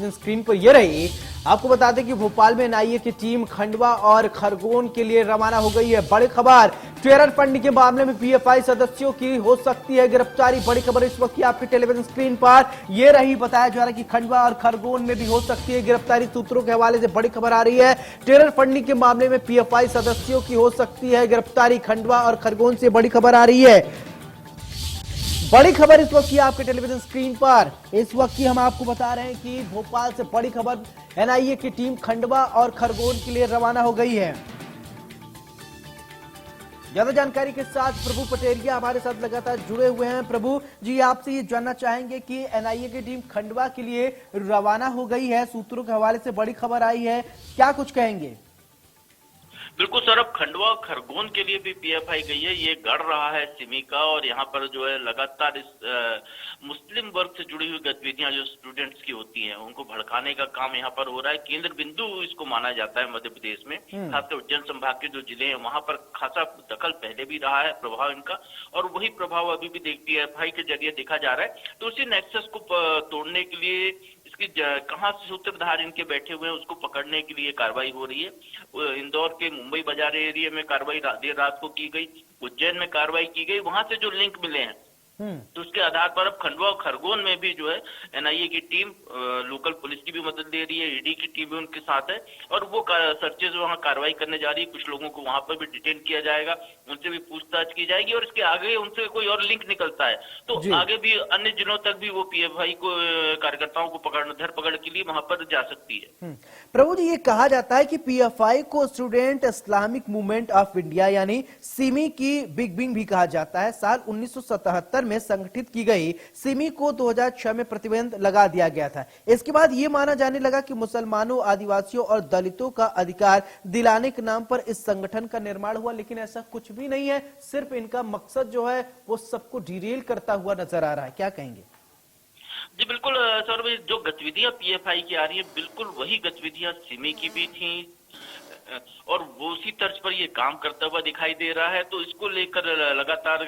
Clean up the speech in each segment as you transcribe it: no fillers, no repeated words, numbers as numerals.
Television screen पर ये रही। आपको बता दें कि भोपाल में एनआईए की टीम खंडवा और खरगोन के लिए रवाना हो गई है। बड़ी खबर, टेरर फंडिंग के मामले में पीएफआई सदस्यों की हो सकती है गिरफ्तारी। बड़ी खबर इस वक्त की आपके टेलीविजन स्क्रीन पर ये रही। बताया जा रहा है कि खंडवा और खरगोन में भी हो सकती है गिरफ्तारी। सूत्रों के हवाले से बड़ी खबर आ रही है। टेरर फंडिंग के मामले में पीएफआई सदस्यों की हो सकती है गिरफ्तारी। खंडवा और खरगोन से बड़ी खबर आ रही है। बड़ी खबर इस वक्त की आपके टेलीविजन स्क्रीन पर। इस वक्त की हम आपको बता रहे हैं कि भोपाल से बड़ी खबर, एनआईए की टीम खंडवा और खरगोन के लिए रवाना हो गई है। ज्यादा जानकारी के साथ प्रभु पटेरिया हमारे साथ लगातार जुड़े हुए हैं। प्रभु जी, आपसे ये जानना चाहेंगे कि एनआईए की टीम खंडवा के लिए रवाना हो गई है, सूत्रों के हवाले से बड़ी खबर आई है, क्या कुछ कहेंगे? बिल्कुल सर, अब खंडवा और खरगोन के लिए भी पीएफआई गई है। ये गढ़ रहा है सिमी का, और यहाँ पर जो है लगातार इस मुस्लिम वर्ग से जुड़ी हुई गतिविधियां जो स्टूडेंट्स की होती हैं उनको भड़काने का काम यहाँ पर हो रहा है। केंद्र बिंदु इसको माना जाता है मध्य प्रदेश में, खासकर उज्जैन संभाग के जो जिले हैं वहां पर खासा दखल पहले भी रहा है, प्रभाव इनका, और वही प्रभाव अभी भी पीएफआई के जरिए देखा जा रहा है। तो उसी नेक्सस को तोड़ने के लिए इसकी कहां से सूत्रधार इनके बैठे हुए हैं उसको पकड़ने के लिए कार्रवाई हो रही है। इंदौर के मुंबई बाजार एरिया में कार्रवाई देर रात को की गई, उज्जैन में कार्रवाई की गई, वहां से जो लिंक मिले हैं तो उसके आधार पर अब खंडवा और खरगोन में भी जो है एनआईए की टीम, लोकल पुलिस की भी मदद ले रही है, ईडी की टीम भी उनके साथ है, और वो सर्चेज वहां कार्रवाई करने जा रही है। कुछ लोगों को वहां पर भी डिटेन किया जाएगा, उनसे भी पूछताछ की जाएगी, और इसके आगे उनसे कोई और लिंक निकलता है तो आगे भी अन्य जिलों तक भी वो पीएफआई को कार्यकर्ताओं को धरपकड़ के लिए वहां पर जा सकती है। प्रभु जी, ये कहा जाता है कि पीएफआई को student Islamic movement of India यानी सिमी की बिग विंग भी कहा जाता है। साल 1977 में संगठित की गई सिमी को 2006 में प्रतिबंध लगा दिया गया था। इसके बाद यह माना जाने लगा कि मुसलमानों, आदिवासियों और दलितों का अधिकार दिलाने के नाम पर इस संगठन का निर्माण हुआ, लेकिन ऐसा कुछ भी नहीं है। सिर्फ इनका मकसद जो है वो सबको डिरेल करता हुआ नजर आ रहा है, क्या कहेंगे? जी बिल्कुल सर, जो गतिविधियां पीएफआई की आ रही है बिल्कुल वही गतिविधियां सिमी की भी थी, और वो उसी तर्ज पर ये काम करता हुआ दिखाई दे रहा है। तो इसको लेकर लगातार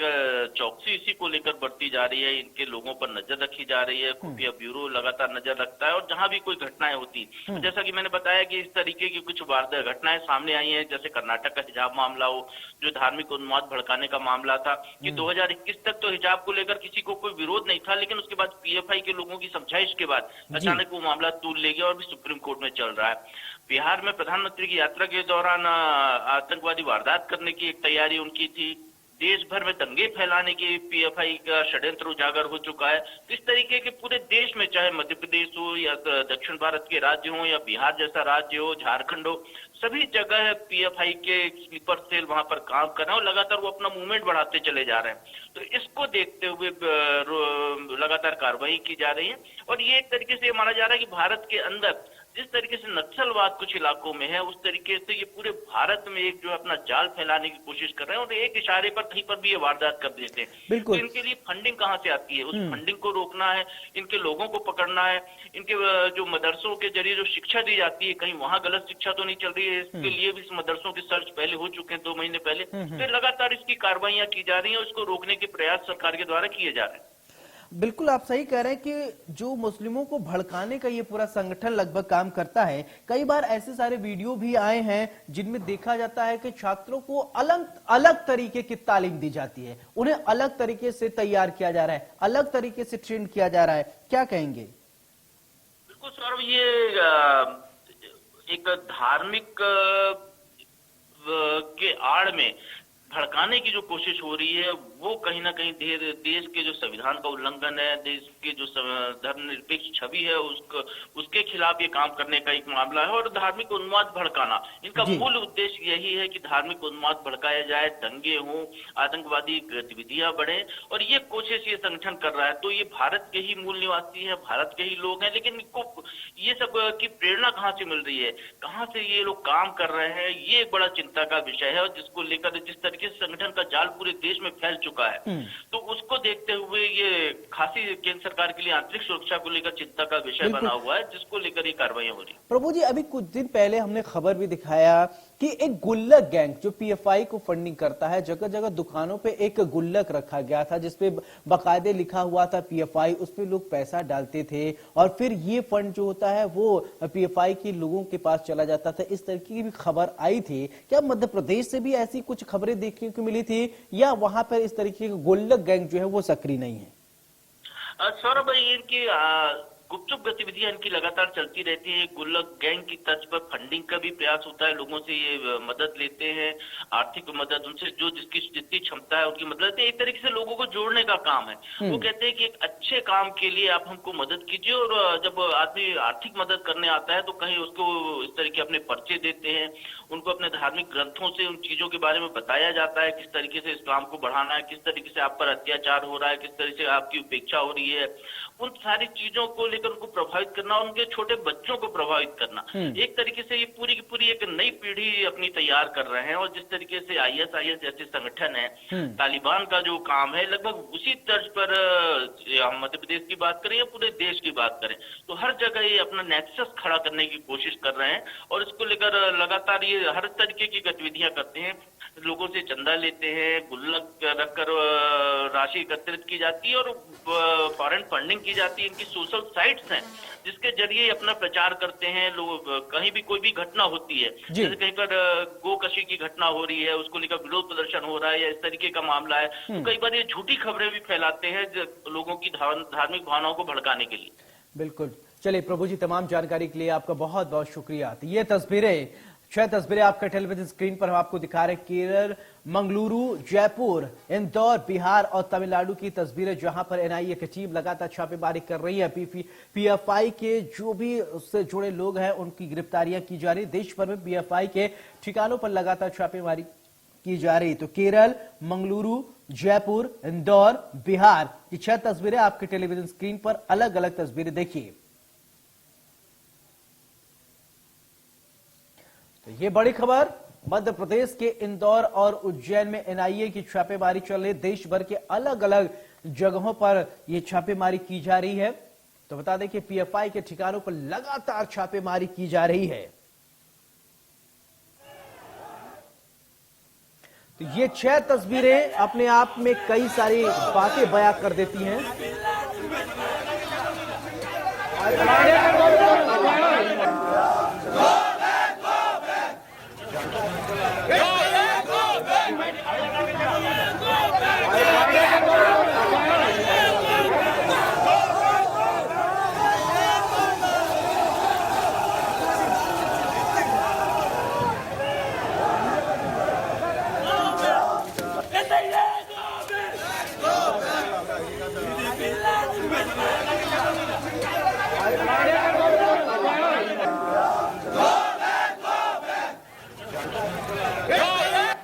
चौकसी इसी को लेकर बढ़ती जा रही है, इनके लोगों पर नजर रखी जा रही है, खुफिया ब्यूरो लगातार नजर रखता है, और जहां भी कोई घटनाएं होती, जैसा कि मैंने बताया कि इस तरीके की कुछ घटनाएं सामने आई हैं, जैसे कर्नाटक का हिजाब मामला हो, जो धार्मिक उन्माद भड़काने का मामला था कि 2021 तक तो हिजाब को लेकर किसी को कोई विरोध नहीं था, लेकिन उसके बाद पीएफआई के लोगों की समझाइश के बाद अचानक वो मामला तूल ले गया और भी सुप्रीम कोर्ट में चल रहा है। बिहार में प्रधानमंत्री की यात्रा के दौरान आतंकवादी वारदात करने की एक तैयारी उनकी थी। देश भर में दंगे फैलाने की पीएफआई का षड्यंत्र उजागर हो चुका है। इस तरीके के पूरे देश में, चाहे मध्य प्रदेश हो या दक्षिण भारत के राज्य हो या बिहार जैसा राज्य हो, झारखंड हो, सभी जगह पीएफआई के स्लीपर सेल वहां पर काम कर रहे हैं और लगातार वो अपना मूवमेंट बढ़ाते चले जा रहे हैं। तो इसको देखते हुए लगातार कार्रवाई की जा रही है, और ये एक तरीके से माना जा रहा है कि भारत के अंदर जिस तरीके से नक्सलवाद कुछ इलाकों में है, उस तरीके से ये पूरे भारत में एक जो अपना जाल फैलाने की कोशिश कर रहे हैं, और एक इशारे पर कहीं पर भी ये वारदात कर देते हैं। तो इनके लिए फंडिंग कहां से आती है, उस फंडिंग को रोकना है, इनके लोगों को पकड़ना है, इनके जो मदरसों के जरिए जो शिक्षा दी जाती है कहीं वहां गलत शिक्षा तो नहीं चल रही है, इसके लिए भी इस मदरसों के सर्च पहले हो चुके हैं 2 महीने पहले। तो लगातार इसकी कार्रवाइयां की जा रही है, उसको रोकने के प्रयास सरकार के द्वारा किए जा रहे हैं। बिल्कुल आप सही कह रहे हैं कि जो मुस्लिमों को भड़काने का ये पूरा संगठन लगभग काम करता है। कई बार ऐसे सारे वीडियो भी आए हैं जिनमें देखा जाता है कि छात्रों को अलग अलग तरीके की तालीम दी जाती है, उन्हें अलग तरीके से तैयार किया जा रहा है, अलग तरीके से ट्रेन किया जा रहा है, क्या कहेंगे? बिल्कुल सौरभ, ये एक धार्मिक के आड़ में भड़काने की जो कोशिश हो रही है वो कहीं ना कहीं देश के जो संविधान का उल्लंघन है, देश के जो धर्मनिरपेक्ष छवि है उसके खिलाफ ये काम करने का एक मामला है। और धार्मिक उन्माद भड़काना, इनका मूल उद्देश्य यही है कि धार्मिक उन्माद भड़काया जाए, दंगे हों, आतंकवादी गतिविधियां बढ़े, और ये कोशिश ये संगठन कर रहा है। तो ये भारत के ही मूल निवासी है, भारत के ही लोग हैं, लेकिन इनको ये सब की प्रेरणा कहाँ से मिल रही है, कहाँ से ये लोग काम कर रहे हैं, ये एक बड़ा चिंता का विषय है। और जिसको लेकर जिस तरीके से संगठन का जाल पूरे देश में फैल चुका है। तो उसको देखते हुए ये खासी केंद्र सरकार के लिए आंतरिक सुरक्षा को लेकर चिंता का विषय बना हुआ है, जिसको लेकर ये कार्रवाई हो रही है। प्रभु जी, अभी कुछ दिन पहले हमने खबर भी दिखाया कि एक गुल्लक गैंग जो पीएफआई को फंडिंग करता है, जगह जगह दुकानों पे एक गुल्लक रखा गया था जिसपे बाकायदे लिखा हुआ था पीएफआई, उसमें लोग पैसा डालते थे और फिर ये फंड जो होता है वो पीएफआई के लोगों के पास चला जाता था। इस तरीके की भी खबर आई थी। क्या मध्य प्रदेश से भी ऐसी कुछ खबरें देखने को मिली थी या वहां पर इस तरीके का गुल्लक गैंग जो है वो सक्रिय नहीं है? सौरभ, इनकी गुपचुप गतिविधियां इनकी लगातार चलती रहती है। गुल्लक गैंग की तर्ज पर फंडिंग का भी प्रयास होता है, लोगों से ये मदद लेते हैं, आर्थिक मदद, उनसे जो जिसकी जितनी क्षमता है उनकी मदद लेते हैं। एक तरीके से लोगों को जोड़ने का काम है। वो कहते हैं कि एक अच्छे काम के लिए आप हमको मदद कीजिए, और जब आदमी आर्थिक मदद करने आता है तो कहीं उसको इस तरीके अपने पर्चे देते हैं, उनको अपने धार्मिक ग्रंथों से उन चीजों के बारे में बताया जाता है, किस तरीके से इस्लाम को बढ़ाना है, किस तरीके से आप पर अत्याचार हो रहा है, किस तरीके से आपकी उपेक्षा हो रही है, उन सारी चीजों को लेकर उनको प्रभावित करना, उनके छोटे बच्चों को प्रभावित करना। एक तरीके से ये पूरी की पूरी एक नई पीढ़ी अपनी तैयार कर रहे हैं। और जिस तरीके से आईएसआईएस जैसे संगठन है, तालिबान का जो काम है, लगभग उसी तर्ज पर हम मध्य प्रदेश की बात करें या पूरे देश की बात करें तो हर जगह ये अपना नेक्सस खड़ा करने की कोशिश कर रहे हैं। और इसको लेकर लगातार ये हर तरीके की गतिविधियां करते हैं। लोगों से चंदा लेते हैं, गुल्लक रखकर राशि एकत्रित की जाती है और फॉरेन फंडिंग की जाती है। इनकी सोशल साइट्स हैं जिसके जरिए अपना प्रचार करते हैं। लोग कहीं भी कोई भी घटना होती है, जैसे कहीं पर गोकशी की घटना हो रही है, उसको लेकर विरोध प्रदर्शन हो रहा है या इस तरीके का मामला है, तो कई बार ये झूठी खबरें भी फैलाते हैं लोगों की धार्मिक भावनाओं को भड़काने के लिए। बिल्कुल। चलिए प्रभु जी, तमाम जानकारी के लिए आपका बहुत बहुत शुक्रिया। तो ये तस्वीरें, 6 तस्वीरें आपका टेलीविजन स्क्रीन पर हम आपको दिखा रहे हैं। केरल, मंगलुरु, जयपुर, इंदौर, बिहार और तमिलनाडु की तस्वीरें, जहां पर एनआईए की टीम लगातार छापेमारी कर रही है। पीएफआई के जो भी उससे जुड़े लोग हैं उनकी गिरफ्तारियां की जा रही। देश भर में पीएफआई के ठिकानों पर लगातार छापेमारी की जा रही। तो केरल, मंगलुरु, जयपुर, इंदौर, बिहार की 6 तस्वीरें आपके टेलीविजन स्क्रीन पर, अलग अलग तस्वीरें देखिए। तो ये बड़ी खबर, मध्य प्रदेश के इंदौर और उज्जैन में एनआईए की छापेमारी चल रही। देश भर के अलग अलग जगहों पर यह छापेमारी की जा रही है। तो बता दें कि पीएफआई के ठिकानों पर लगातार छापेमारी की जा रही है। तो ये 6 तस्वीरें अपने आप में कई सारी बातें बयां कर देती हैं।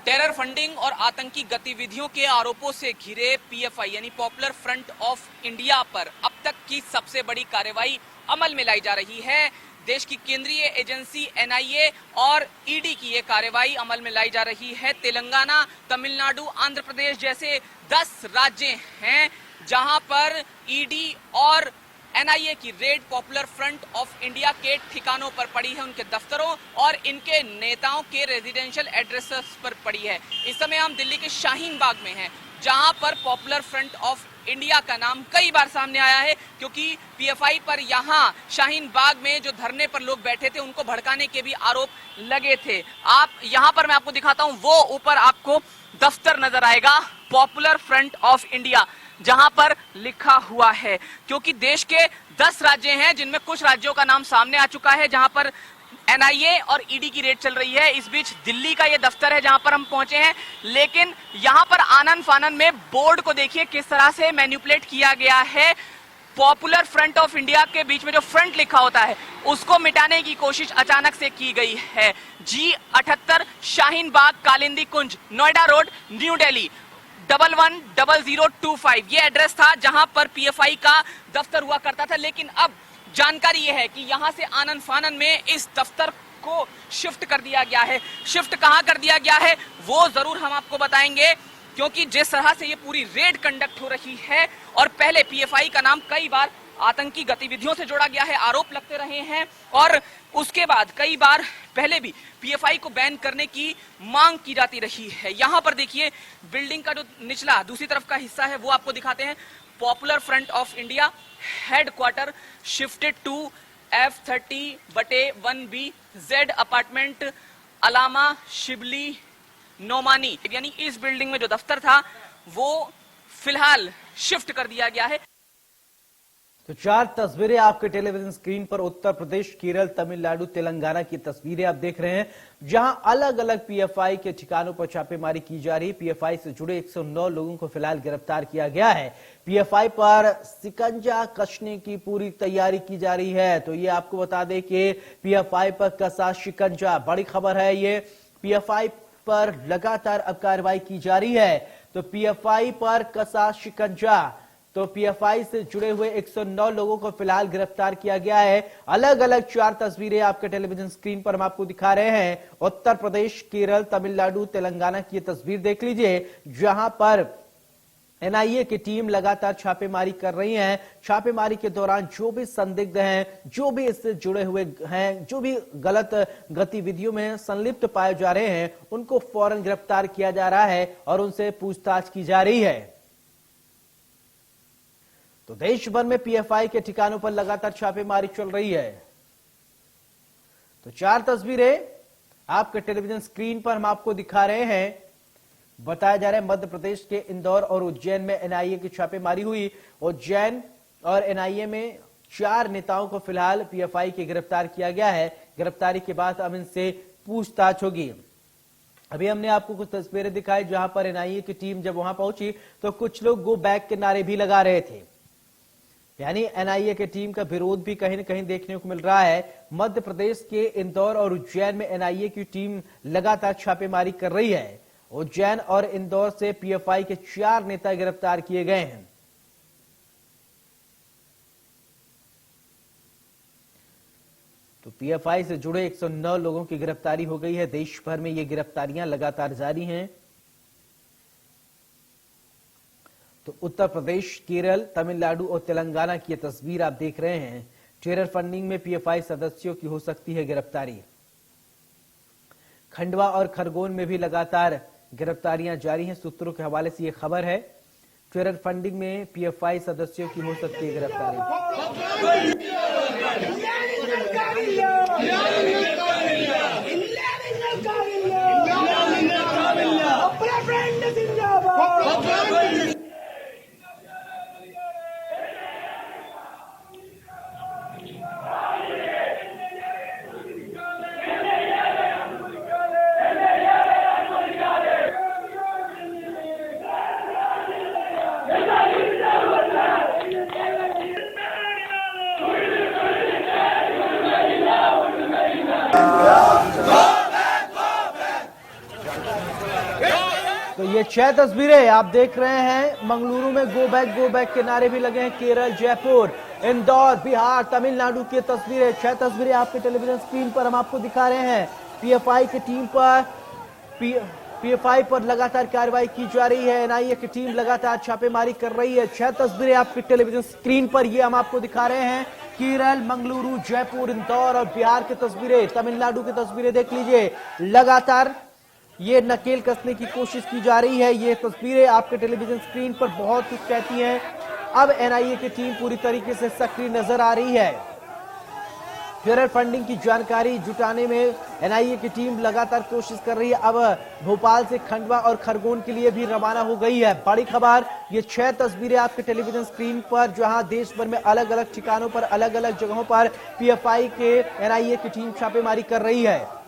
टेरर फंडिंग और आतंकी गतिविधियों के आरोपों से घिरे पीएफआई यानी पॉपुलर फ्रंट ऑफ इंडिया पर अब तक की सबसे बड़ी कार्रवाई अमल में लाई जा रही है। देश की केंद्रीय एजेंसी एनआईए और ईडी की ये कार्रवाई अमल में लाई जा रही है। तेलंगाना, तमिलनाडु, आंध्र प्रदेश जैसे 10 राज्य हैं जहां पर ईडी और एनआईए की red popular front of India के ठिकानों पर पड़ी है, उनके दफ्तरों और इनके नेताओं के रेजिडेंशियल एड्रेसेस पर पड़ी है। इस समय हम दिल्ली के शाहीन बाग में हैं, जहां पर पॉपुलर फ्रंट ऑफ इंडिया का नाम कई बार सामने आया है, क्योंकि पीएफआई पर यहां शाहीन बाग में जो धरने पर लोग बैठे थे उनको भड़काने के भी आरोप लगे थे। आप यहां पर मैं आपको दिखाता हूं, वो ऊपर आपको दफ्तर नजर आएगा पॉपुलर फ्रंट ऑफ इंडिया, जहां पर लिखा हुआ है। क्योंकि देश के 10 राज्य हैं जिनमें कुछ राज्यों का नाम सामने आ चुका है जहां पर एनआईए और ईडी की रेड चल रही है। इस बीच दिल्ली का ये दफ्तर है जहां पर हम पहुंचे हैं, लेकिन यहां पर आनन फानन में बोर्ड को देखिए किस तरह से मैनिपुलेट किया गया है। पॉपुलर फ्रंट ऑफ इंडिया के बीच में जो फ्रंट लिखा होता है उसको मिटाने की कोशिश अचानक से की गई है। G78 शाहीन बाग, कालिंदी कुंज, नोएडा रोड, न्यू दिल्ली 110025 ये एड्रेस था जहां पर पीएफआई का दफ्तर हुआ करता था। लेकिन अब जानकारी यह है कि यहां से आनन फानन में इस दफ्तर को शिफ्ट कर दिया गया है। शिफ्ट कहां कर दिया गया है वो जरूर हम आपको बताएंगे, क्योंकि जिस तरह से ये पूरी रेड कंडक्ट हो रही है और पहले पीएफआई का नाम कई बार आतंकी गतिविधियों से जोड़ा गया है, आरोप लगते रहे हैं और उसके बाद कई बार पहले भी पीएफआई को बैन करने की मांग की जाती रही है। यहां पर देखिए बिल्डिंग का जो निचला दूसरी तरफ का हिस्सा है वो आपको दिखाते हैं। Popular front of India headquarter shifted to F30/1B Z apartment Allama Shibli Nomani, यानी इस बिल्डिंग में जो दफ्तर था वो फिलहाल शिफ्ट कर दिया गया है। तो 4 तस्वीरें आपके टेलीविजन स्क्रीन पर उत्तर प्रदेश, केरल, तमिलनाडु, तेलंगाना की तस्वीरें आप देख रहे हैं, जहां अलग अलग पीएफआई के ठिकानों पर छापेमारी की जा रही है। पीएफआई से जुड़े 109 लोगों को फिलहाल गिरफ्तार किया गया है। पीएफआई पर शिकंजा कसने की पूरी तैयारी की जा रही है। तो ये आपको बता दें कि पीएफआई पर कसा शिकंजा, बड़ी खबर है ये। पीएफआई पर लगातार अब कार्रवाई की जा रही है। तो पीएफआई पर कसा शिकंजा, तो पीएफआई से जुड़े हुए 109 लोगों को फिलहाल गिरफ्तार किया गया है। अलग अलग 4 तस्वीरें आपके टेलीविजन स्क्रीन पर हम आपको दिखा रहे हैं। उत्तर प्रदेश, केरल, तमिलनाडु, तेलंगाना की तस्वीर देख लीजिए, जहां पर एनआईए की टीम लगातार छापेमारी कर रही है। छापेमारी के दौरान जो भी संदिग्ध हैं, जो भी इससे जुड़े हुए हैं, जो भी गलत गतिविधियों में संलिप्त पाए जा रहे हैं, उनको फौरन गिरफ्तार किया जा रहा है और उनसे पूछताछ की जा रही है। तो देश भर में पीएफआई के ठिकानों पर लगातार छापेमारी चल रही है। तो 4 तस्वीरें आपके टेलीविजन स्क्रीन पर हम आपको दिखा रहे हैं। बताया जा रहा है मध्य प्रदेश के इंदौर और उज्जैन में एनआईए की छापेमारी हुई। उज्जैन और एनआईए में 4 नेताओं को फिलहाल पीएफआई के गिरफ्तार किया गया है। गिरफ्तारी के बाद अब इनसे पूछताछ होगी। अभी हमने आपको कुछ तस्वीरें दिखाई जहां पर एनआईए की टीम जब वहां पहुंची तो कुछ लोग गो बैक के नारे भी लगा रहे थे, यानी एनआईए की टीम का विरोध भी कहीं न कहीं देखने को मिल रहा है। मध्य प्रदेश के इंदौर और उज्जैन में एनआईए की टीम लगातार छापेमारी कर रही है। उज्जैन और इंदौर से पीएफआई के 4 नेता गिरफ्तार किए गए हैं। तो पीएफआई से जुड़े 109 लोगों की गिरफ्तारी हो गई है। देश भर में ये गिरफ्तारियां लगातार जारी हैं। तो उत्तर प्रदेश, केरल, तमिलनाडु और तेलंगाना की तस्वीर आप देख रहे हैं। टेरर फंडिंग में पीएफआई सदस्यों की हो सकती है गिरफ्तारी। खंडवा और खरगोन में भी लगातार गिरफ्तारियां जारी हैं। सूत्रों के हवाले से यह खबर है, टेरर फंडिंग में पीएफआई सदस्यों की हो सकती है गिरफ्तारी। तो ये 6 तस्वीरें आप देख रहे हैं। मंगलुरु में गो बैक के नारे भी लगे हैं। केरल, जयपुर, इंदौर, बिहार, तमिलनाडु की तस्वीरें, 6 तस्वीरें आपके टेलीविजन स्क्रीन पर हम आपको दिखा रहे हैं। पीएफआई की टीम पर पीएफआई पर लगातार कार्रवाई की जा रही है। एनआईए की टीम लगातार छापेमारी कर रही है। 6 तस्वीरें आपके टेलीविजन स्क्रीन पर ये हम आपको दिखा रहे हैं। केरल, मंगलुरु, जयपुर, इंदौर और बिहार की तस्वीरें, तमिलनाडु की तस्वीरें देख लीजिए। लगातार ये नकेल कसने की कोशिश की जा रही है। ये तस्वीरें आपके टेलीविजन स्क्रीन पर बहुत कुछ कहती हैं। अब एनआईए की टीम पूरी तरीके से सक्रिय नजर आ रही है। टेरर फंडिंग की जानकारी जुटाने में एनआईए की टीम लगातार कोशिश कर रही है। अब भोपाल से खंडवा और खरगोन के लिए भी रवाना हो गई है। बड़ी खबर, ये 6 तस्वीरें आपके टेलीविजन स्क्रीन पर, जहां देश भर में अलग अलग ठिकानों पर, अलग अलग जगहों पर पीएफआई के एनआईए की टीम छापेमारी कर रही है।